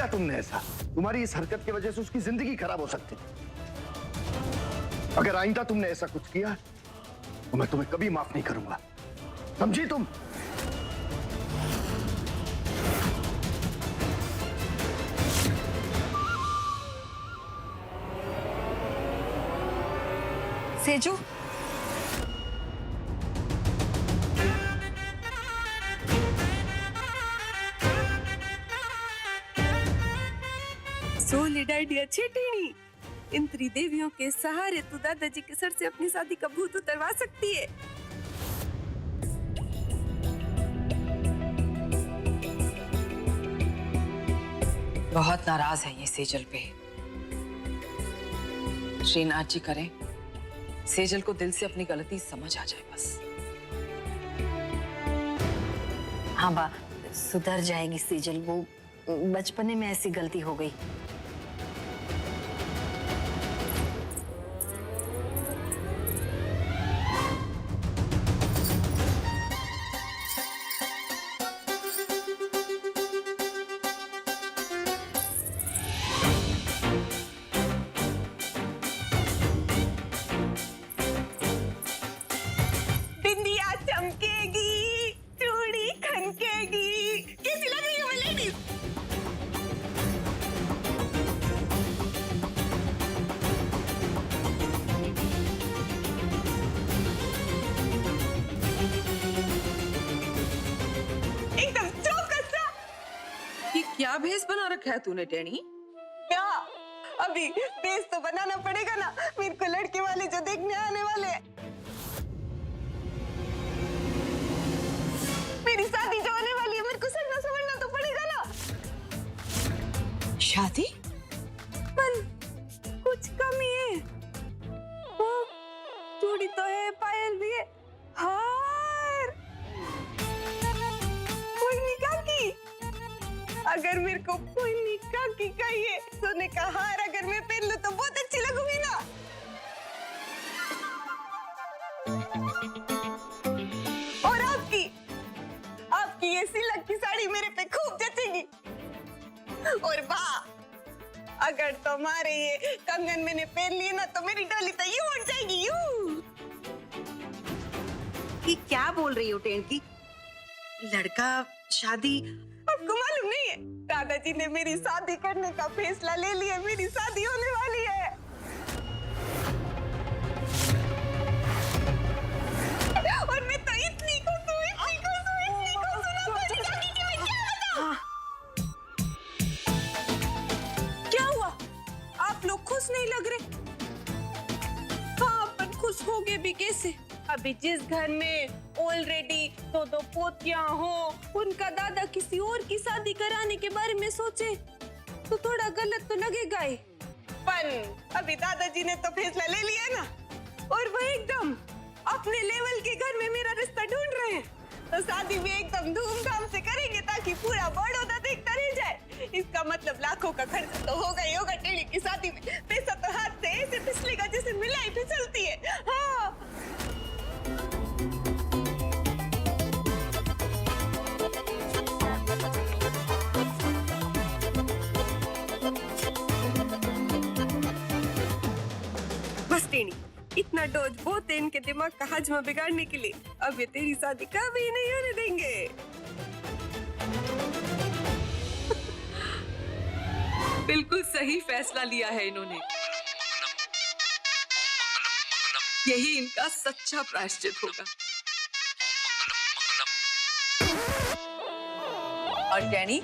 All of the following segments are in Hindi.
किया तुमने ऐसा? तुम्हारी इस हरकत की वजह से उसकी जिंदगी खराब हो सकती थी। अगर आइंदा तुमने ऐसा कुछ किया तो मैं तुम्हें कभी माफ नहीं करूंगा, समझी तुम? सेजू, सोलिडाइडिया चेटेनी, इन त्रिदेवियों के सहारे तू दादाजी के सर से अपनी शादी का भूत उतरवा सकती है। बहुत नाराज है ये सेजल पे। श्रीनाथ जी करें सेजल को दिल से अपनी गलती समझ आ जाए बस। हाँ बा, सुधर जाएगी सेजल, वो बचपने में ऐसी गलती हो गई। बिंदिया चमकेगी, चूड़ी खनकेगी, कैसी लग रही है मैं लेडीज? एकदम चौकस सा। ये क्या भेष बना रखा है तूने टेणी? क्या अभी बेस तो बनाना पड़ेगा ना, मेरे को लड़के वाले जो देखने आने वाले हैं। मेरी शादी जो होने वाली है, मेरे को सजना संवरना तो पड़ेगा ना। शादी? पर कुछ कमी है। वो चूड़ी तो है, पायल भी है, हार कोई निकाह की। अगर मेरे को कोई निकाह की कहिए, सोने का हार अगर मैं पहन लूं तो बहुत अच्छी लगूंगी ना। और आपकी ये सिल्क की साड़ी मेरे पे खूब जचेगी। और वाह, अगर तुम्हारे ये कंगन मैंने पहन लिए ना तो मेरी डोली तो यूं उड़ जाएगी, यूं। ये क्या बोल रही हो टेंकी? लड़का शादी? आपको मालूम नहीं है, दादाजी ने मेरी शादी करने का फैसला ले लिया, मेरी शादी होने वाली है। और मैं तो इतनी खुश हूँ ना, मुझे जाके कि मैं क्या बताऊं? क्या हुआ? आप लोग खुश नहीं लग रहे? हाँ, पर खुश होगे भी कैसे? अभी जिस घर में ऑलरेडी दो पोतियां हो, उनका दादा किसी और की शादी कराने के बारे में सोचे तो थोड़ा गलत तो लगेगा ही। पर अभी दादाजी ने तो फैसला ले लिया ना, और वो एकदम अपने लेवल के घर में मेरा रिश्ता ढूंढ रहे हैं, तो शादी भी एकदम धूमधाम से करेंगे ताकि पूरा बड़ौदा देखता रह जाए। इसका मतलब लाखों का खर्च तो होगा ही होगा टेढ़ी की शादी में। पैसा तो हाथ से ऐसे फिसलेगा जैसे मिलाई फिसलती है। हाँ, बस टेढ़ी, इतना डोज बहुत है इनके दिमाग का हाजमा बिगाड़ने के लिए। अब ये तेरी शादी कभी नहीं होने देंगे। बिल्कुल सही फैसला लिया है इन्होंने। यही इनका सच्चा प्रायश्चित होगा। और टैनी,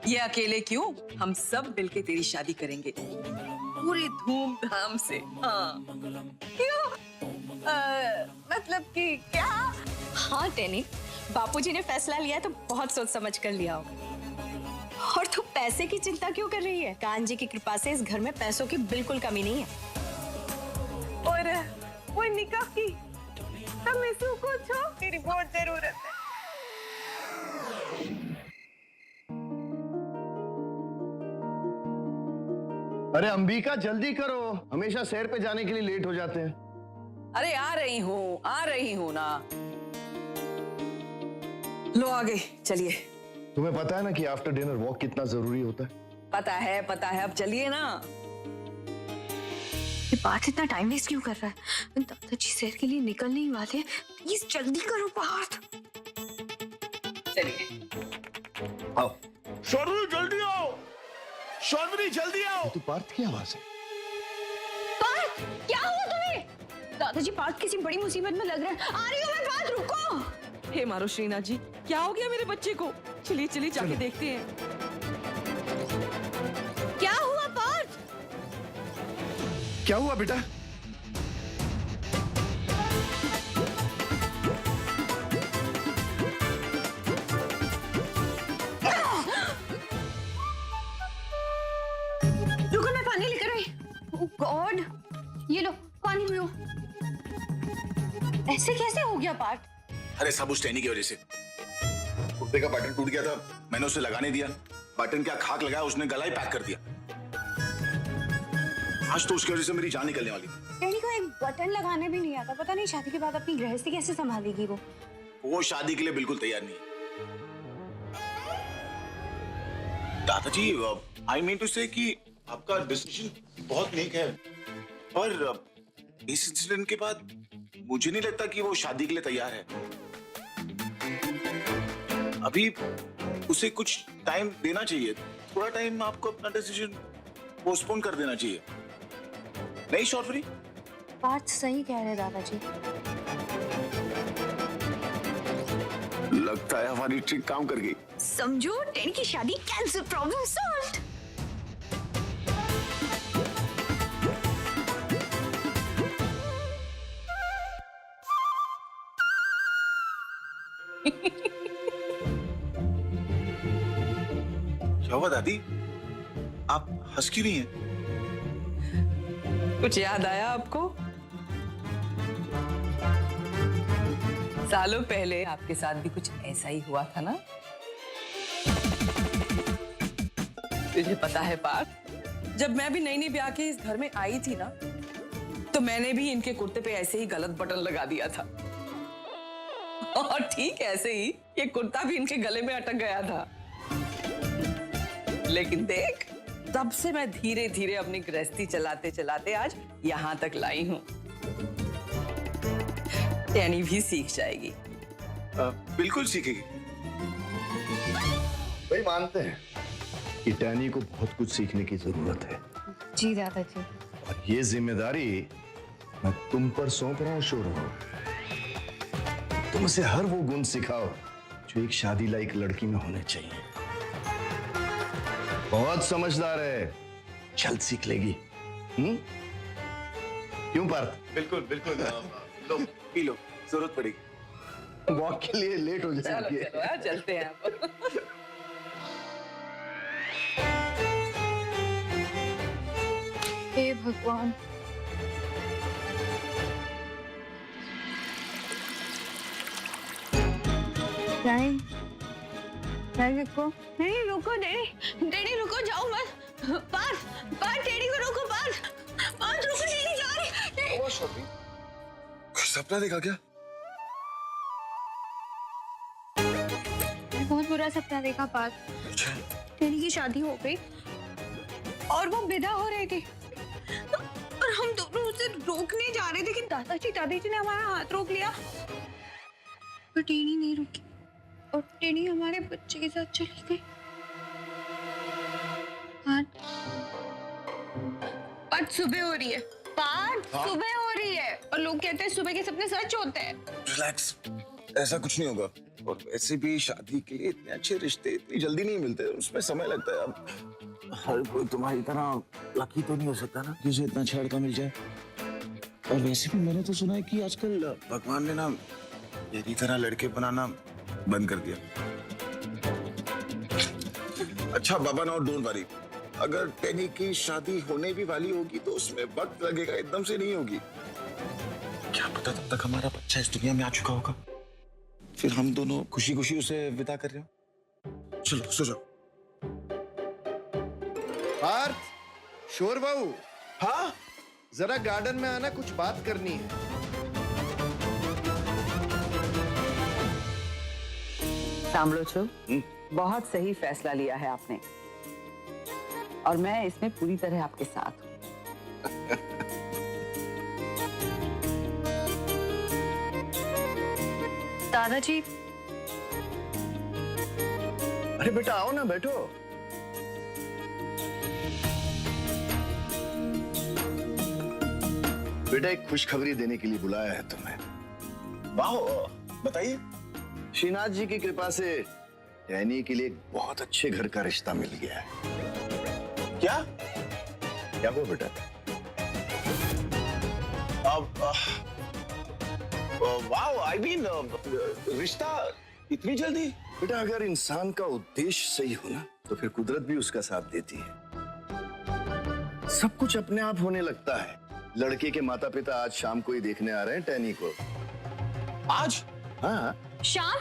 ये अकेले क्यों, हम सब मिलके तेरी शादी करेंगे पूरी धूमधाम से। हाँ, क्यों? मतलब कि क्या? हाँ टेनी, बापूजी ने फैसला लिया तो बहुत सोच समझ कर लिया होगा। और तू पैसे की चिंता क्यों कर रही है? कान जी की कृपा से इस घर में पैसों की बिल्कुल कमी नहीं है। और वो निकाह की तुम्हें सू कुछ हो, तेरी बहुत जरूरत है। अरे अंबिका जल्दी करो, हमेशा सैर पे जाने के लिए लेट हो जाते हैं। अरे आ रही हूँ ना। लो आ गई, चलिए। तुम्हें पता है ना कि आफ्टर डिनर वॉक कितना जरूरी होता है? पता है अब चलिए ना। ये बात इतना टाइम वेस्ट क्यों कर रहा है? दादाजी शहर के लिए निकलने ही वाले हैं, प्लीज जल्दी करो पार्थ। चलिए आओ। शौर्य जल्दी आओ, शौर्य जल्दी आओ। तो पार्थ की आवाज है। पार्थ, क्या हुआ तुम्हें? दादाजी पार्थ किसी बड़ी मुसीबत में लग रहे हैं। आ रही हूँ मैं, पार्थ रुको। हे मारो श्रीनाथ जी, क्या हो गया मेरे बच्चे को? चलिए चलिए जाके देखते हैं। क्या हुआ पार्थ? क्या हुआ बेटा? रुको मैं पानी लेकर आई। ओह गॉड, ये लो पानी पियो। ऐसे कैसे हो गया पार्थ? अरे सब उस टैनी की वजह से। कुर्ते का बटन टूट गया था, मैंने उसे लगाने दिया। बटन क्या खाक लगाया, उसने गला ही पैक कर दिया। आज तो उसकी वजह से मेरी जान निकलने वाली थी। टैनी को एक बटन लगाने भी नहीं आता। पता नहीं शादी के बाद अपनी गृहस्थी कैसे संभालेगी वो। वो शादी के लिए बिल्कुल तैयार नहीं है। दादाजी, आई मीन टू से कि आपका डिसीजन बहुत नेक है, पर इस इंसिडेंट के बाद मुझे नहीं लगता कि वो शादी के लिए तैयार है। अभी उसे कुछ टाइम देना चाहिए, थोड़ा टाइम आपको अपना डिसीजन पोस्टपोन कर देना चाहिए, नहीं शौर्य? पार्थ सही कह रहे दादाजी। लगता है हमारी ट्रिक काम कर गई। समझो, टैनी की शादी कैंसिल, प्रॉब्लम सॉल्व्ड। क्या हुआ दादी, आप हंस क्यों रही हैं? कुछ याद आया आपको? सालों पहले आपके साथ भी कुछ ऐसा ही हुआ था ना? तुझे पता है पार्थ, जब मैं भी नई ब्याह के इस घर में आई थी ना, तो मैंने भी इनके कुर्ते पे ऐसे ही गलत बटन लगा दिया था। और ठीक ऐसे ही ये कुर्ता भी इनके गले में अटक गया था। लेकिन देख, तब से मैं धीरे धीरे अपनी गृहस्थी चलाते चलाते आज यहां तक लाई हूं। टैनी भी सीख जाएगी। बिल्कुल सीखेगी। भाई मानते हैं कि टैनी को बहुत कुछ सीखने की जरूरत है, जी दादाजी। और ये जिम्मेदारी मैं तुम पर सौंप रहा हूं शौर्य। तुम उसे हर वो गुण सिखाओ जो एक शादी लायक लड़की में होने चाहिए। बहुत समझदार है, जल्द सीख लेगी। क्यों पार्थ? बिल्कुल बिल्कुल। लो पी लो, जरूरत पड़ेगी। वॉक के लिए लेट हो चलो जाएंगे। चलो यार, चलते हैं अब। हे भगवान। टाइम रुको, नहीं रुको डैडी, डैडी रुको, जाओ मत। पार्थ, पार्थ डैडी को रोको, पार्थ, पार्थ रुको, डैडी जा रही। सपना देखा क्या? बहुत बुरा सपना देखा पार्थ। अच्छा। डैडी की शादी हो गई और वो विदा हो रही थी, और हम दोनों उसे रोकने जा रहे थे कि दादाजी ने हमारा हाथ रोक लिया, पर टेनी नहीं रुकी और टेनी हमारे बच्चे के साथ चली गई। पार्थ सुबह हो रही है, पार्थ सुबह हो रही है, और लोग कहते हैं सुबह के सपने सच होते हैं। रिलैक्स, ऐसा कुछ नहीं होगा। और वैसे भी शादी के लिए इतने अच्छे रिश्ते इतनी जल्दी नहीं मिलते, उसमें समय लगता है। अब हर कोई तुम्हारी तरह लकी तो नहीं हो सकता ना कि उसे इतना अच्छा लड़का मिल जाए। और वैसे भी मैंने तो सुना है कि आजकल भगवान ने ना मेरी तरह लड़के बनाना बंद कर दिया। अच्छा बाबा, नाउ डोंट वरी, अगर टेनी की शादी होने भी वाली होगी तो उसमें वक्त लगेगा, एकदम से नहीं होगी। क्या पता तब तक हमारा बच्चा इस दुनिया में आ चुका होगा, फिर हम दोनों खुशी खुशी उसे विदा कर रहे हो। चलो सो जाओ। पार्थ, शोर बाबू, हाँ जरा गार्डन में आना, कुछ बात करनी है। सांभलो छो, बहुत सही फैसला लिया है आपने। और मैं इसमें पूरी तरह आपके साथ हूँ। दादाजी, अरे बेटा आओ ना, बैठो। बेटा एक खुशखबरी देने के लिए बुलाया है तुम्हें। वाह, बताइए। श्रीनाथ जी की कृपा से डैनी के लिए एक बहुत अच्छे घर का रिश्ता मिल गया है। क्या? क्या हुआ बेटा? वाह, आई मीन रिश्ता इतनी जल्दी? बेटा अगर इंसान का उद्देश्य सही हो ना तो फिर कुदरत भी उसका साथ देती है। सब कुछ अपने आप होने लगता है। लड़के के माता पिता आज शाम को ही देखने आ रहे हैं टैनी को। आज? हाँ। शाम?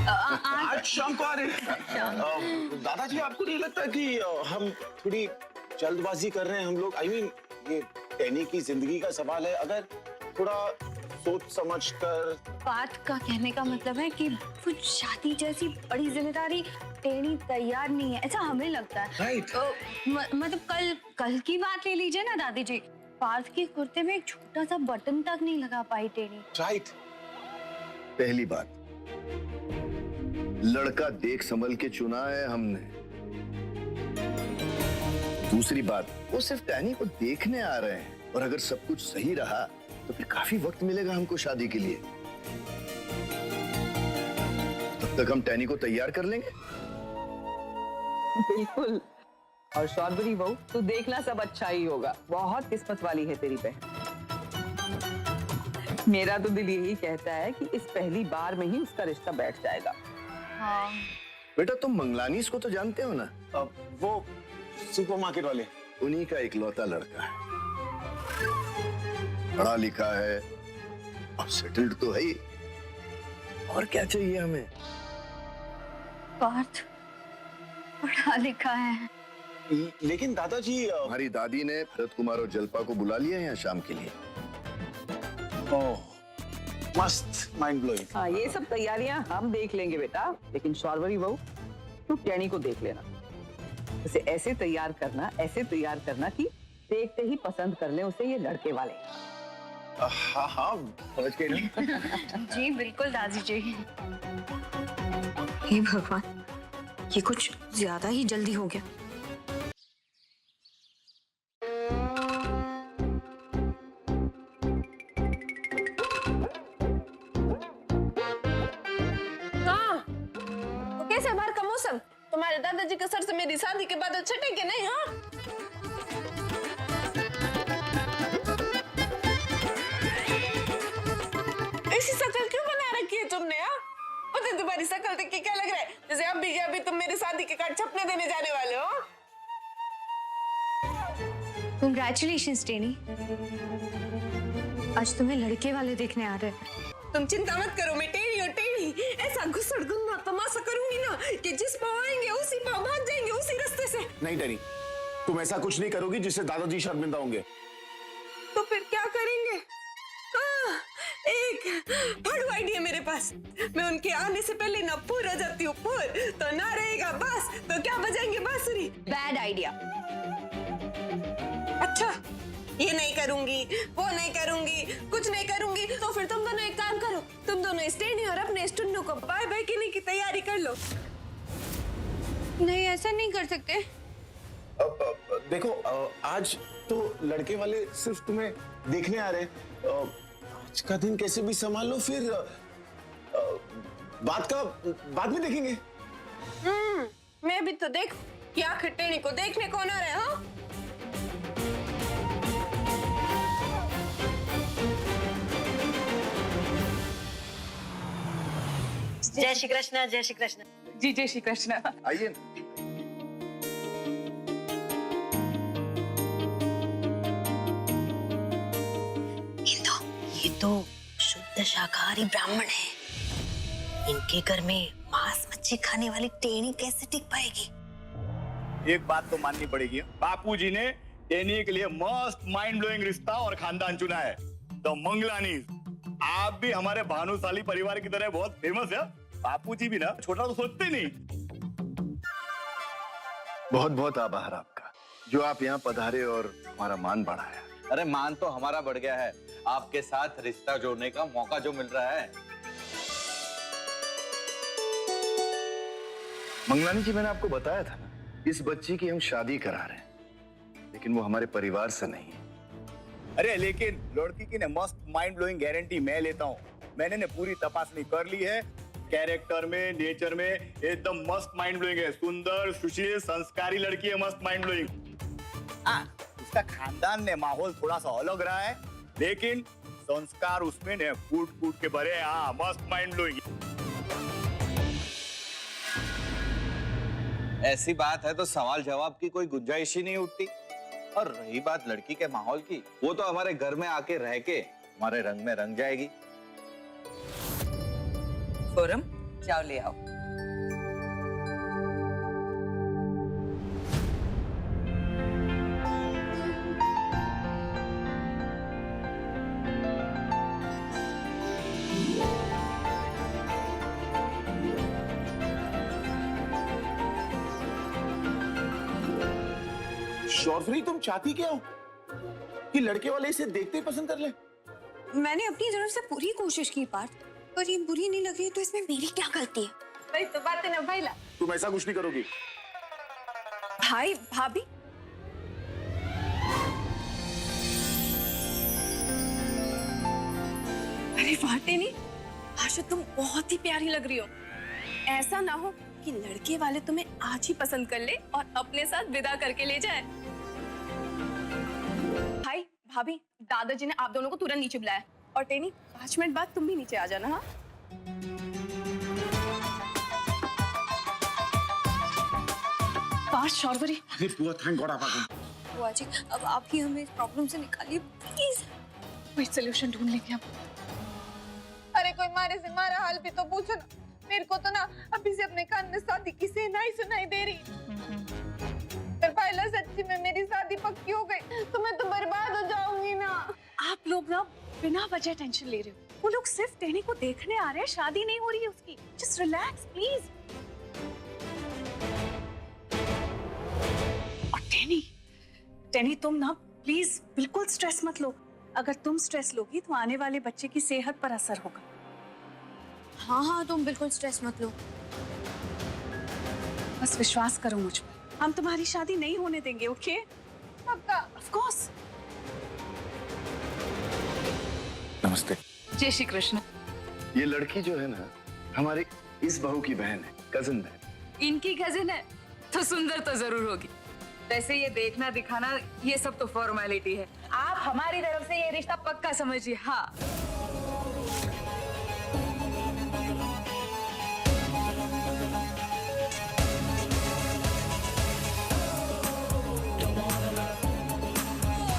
आज शाम को आ रहे हैं? दादाजी, आपको नहीं लगता कि हम थोड़ी जल्दबाजी कर रहे हैं हम लोग? आई मीन ये टैनी की जिंदगी का सवाल है, अगर थोड़ा सोच समझ कर। बात का कहने का मतलब है कि वो शादी जैसी बड़ी जिम्मेदारी टेनी तैयार नहीं है, ऐसा हमें लगता है। राइट। मतलब कल की बात ले लीजिए ना दादी जी, पार्थ के कुर्ते में एक छोटा सा बटन तक नहीं लगा पाई टेनी। राइट। पहली बात, लड़का देख संभल के चुना है हमने। दूसरी बात, वो सिर्फ टैनी को देखने आ रहे हैं और अगर सब कुछ सही रहा तो फिर काफी वक्त मिलेगा हमको शादी के लिए। तब तक हम टैनी को तैयार कर लेंगे। बिल्कुल। और शौर्बरी बहू, तू देखना सब अच्छा ही होगा। बहुत किस्मत वाली है तेरी बहन। मेरा तो दिल यही कहता है कि इस पहली बार में ही उसका रिश्ता बैठ जाएगा। हाँ। बेटा तुम मंगलानीस को तो जानते हो ना? वो सुपरमार्केट वाले, उन्हीं का इकलौता लड़का है। पढ़ा लिखा है और सेटल्ड तो है ही। और क्या चाहिए हमें? पार्थ पढ़ा लिखा है। लेकिन दादाजी हमारी दादी ने भरत कुमार और जल्पा को बुला लिया है यहाँ शाम के लिए। ओह, मस्त, माइंड ब्लोइंग। हाँ, ये सब तैयारियां हम देख लेंगे बेटा, लेकिन शौर्बरी बहू तू टैनी को देख लेना। उसे ऐसे तैयार करना कि देखते ही पसंद कर ले उसे ये लड़के वाले। हाँ, समझ गए ना? जी बिल्कुल दादी जी। हे भगवान, ये कुछ ज्यादा ही जल्दी हो गया। तो कैसे बाहर का मौसम? तुम्हारे दादाजी के सर से मेरी शादी के बाद छटेंगे नहीं? हाँ, ऐसी शक्ल क्यों बना रखी है तुमने? हाँ, पता है तुम्हारी शक्ल देख के क्या लग रहा है? जैसे अभी तुम मेरी शादी के कार्ड छपने देने जाने वाले हो। Congratulations टेनी, आज तुम्हें लड़के वाले देखने आ रहे हैं। तुम चिंता मत करो, मैं टेढ़ी और टेढ़ी ऐसा घुसड़ गुंगा तमाशा करूंगी ना कि जिस पाव आएंगे उसी पाव भाग जाएंगे उसी रास्ते से। नहीं टैनी, तुम ऐसा कुछ नहीं करोगी जिससे दादाजी शर्मिंदा होंगे। तो फिर क्या करेंगे? एक फाड़ू आइडिया मेरे पास। मैं उनके आने से पहले ना पूर आ जाती हूँ, पूर तो ना रहेगा बास, तो क्या बजाएंगे बांसुरी। Bad idea. अच्छा, ये नहीं करूंगी, वो नहीं करूंगी, कुछ नहीं करूंगी, तो फिर तुम दोनों एक काम करो, तुम दोनों स्टेनी और अपने स्टूडियो को बाय बाय कहने की तैयारी कर लो। नहीं, ऐसा नहीं कर सकते। देखो, आज तो लड़के वाले सिर्फ तुम्हें देखने आ रहे हैं। आज का दिन कैसे भी संभाल लो, फिर बाद में देखेंगे। मैं भी तो देख कि आखिर टेनी को देखने कौन आ रहे हैं। हाँ, जय श्री कृष्ण, जय श्री कृष्ण। जी जय श्री कृष्ण। आइए। ये तो शुद्ध शाकाहारी ब्राह्मण है, इनके घर में मांस मच्छी खाने वाली टेनी कैसे टिक पाएगी? एक बात तो माननी पड़ेगी, बापूजी ने टेनी के लिए मस्त माइंड ब्लोइंग रिश्ता और खानदान चुना है। तो मंगलानी, आप भी हमारे भानुशाली परिवार की तरह बहुत फेमस है। बापूजी भी ना छोटा तो सोचते नहीं। बहुत बहुत आभार आपका, जो आप यहाँ पधारे और हमारा मान बढ़ाया। अरे मान तो हमारा बढ़ गया है, आपके साथ रिश्ता जोड़ने का मौका जो मिल रहा है। मंगलानी जी, मैंने आपको बताया था ना, इस बच्ची की हम शादी करा रहे हैं, लेकिन वो हमारे परिवार से नहीं है। अरे लेकिन लड़की की ना मस्त माइंड ब्लोइंग गारंटी मैं लेता हूँ। मैंने ना पूरी तपासनी कर ली है, कैरेक्टर में, नेचर में एकदम मस्त माइंड ब्लोइंग है। सुंदर, सुशील, संस्कारी लड़की है, मस्त माइंड ब्लोइंग। उसका खानदान ने माहौल थोड़ा सा अलग रहा है, लेकिन संस्कार उसमें ने कूट कूट के भरे। हाँ, मस्त माइंड ब्लोइंग। ऐसी बात है तो सवाल जवाब की कोई गुंजाइश ही नहीं उठती। और रही बात लड़की के माहौल की, वो तो हमारे घर में आके रह के हमारे रंग में रंग जाएगी। फोरम जाओ ले आओ। शौर्य, तुम चाहती क्या हो कि लड़के वाले इसे देखते ही पसंद कर ले? मैंने अपनी तरफ से पूरी कोशिश की पार्थ, पर ये बुरी नहीं लग रही तो इसमें मेरी क्या गलती है? वही तो बात है ना भाई ला। तुम ऐसा कुछ नहीं करोगी। भाई भाभी, अरे वाटे नहीं, आशा तुम बहुत ही प्यारी लग रही हो। ऐसा ना हो कि लड़के वाले तुम्हें आज ही पसंद कर ले और अपने साथ विदा करके ले जाए। भाई भाभी, दादाजी ने आप दोनों को तुरंत नीचे बुलाया। और टेनी, 5 मिनट बाद तुम भी नीचे आ जाना। हाँ, पास शौर्वरी। थैंक गॉड आप आ गए। बुआ जी, अब आप ही हमें इस प्रॉब्लम से निकालिए प्लीज। कोई सोल्यूशन ढूंढ लेंगे अब। अरे कोई मारे से मारा हाल भी तो पूछो ना। मेरे को तो ना अभी से अपने कान में शादी की सेनाई सुनाई दे रही। पर पहला सच्ची में मेरी शादी पक्की हो गई तो मैं तो बर्बाद हो जाऊंगी ना। आप लोग ना बिना वजह टेंशन ले रहे हो। वो लोग सिर्फ टेनी को देखने आ रहे हैं, शादी नहीं हो रही है उसकी। Just relax please. और टेनी तुम ना प्लीज बिल्कुल स्ट्रेस मत लो। अगर तुम स्ट्रेस लोगी तो आने वाले बच्चे की सेहत पर असर होगा। हाँ हाँ, तुम बिल्कुल स्ट्रेस मत लो। बस विश्वास करो मुझ पर, हम तुम्हारी शादी नहीं होने देंगे। ओके? पक्का? Of course. नमस्ते। जय श्री कृष्ण। ये लड़की जो है ना, हमारी इस बहू की बहन है, कजिन बहन। इनकी कजिन है तो सुंदर तो जरूर होगी। वैसे ये देखना दिखाना ये सब तो फॉर्मेलिटी है। आप हमारी तरफ से ये रिश्ता पक्का समझिए। हाँ,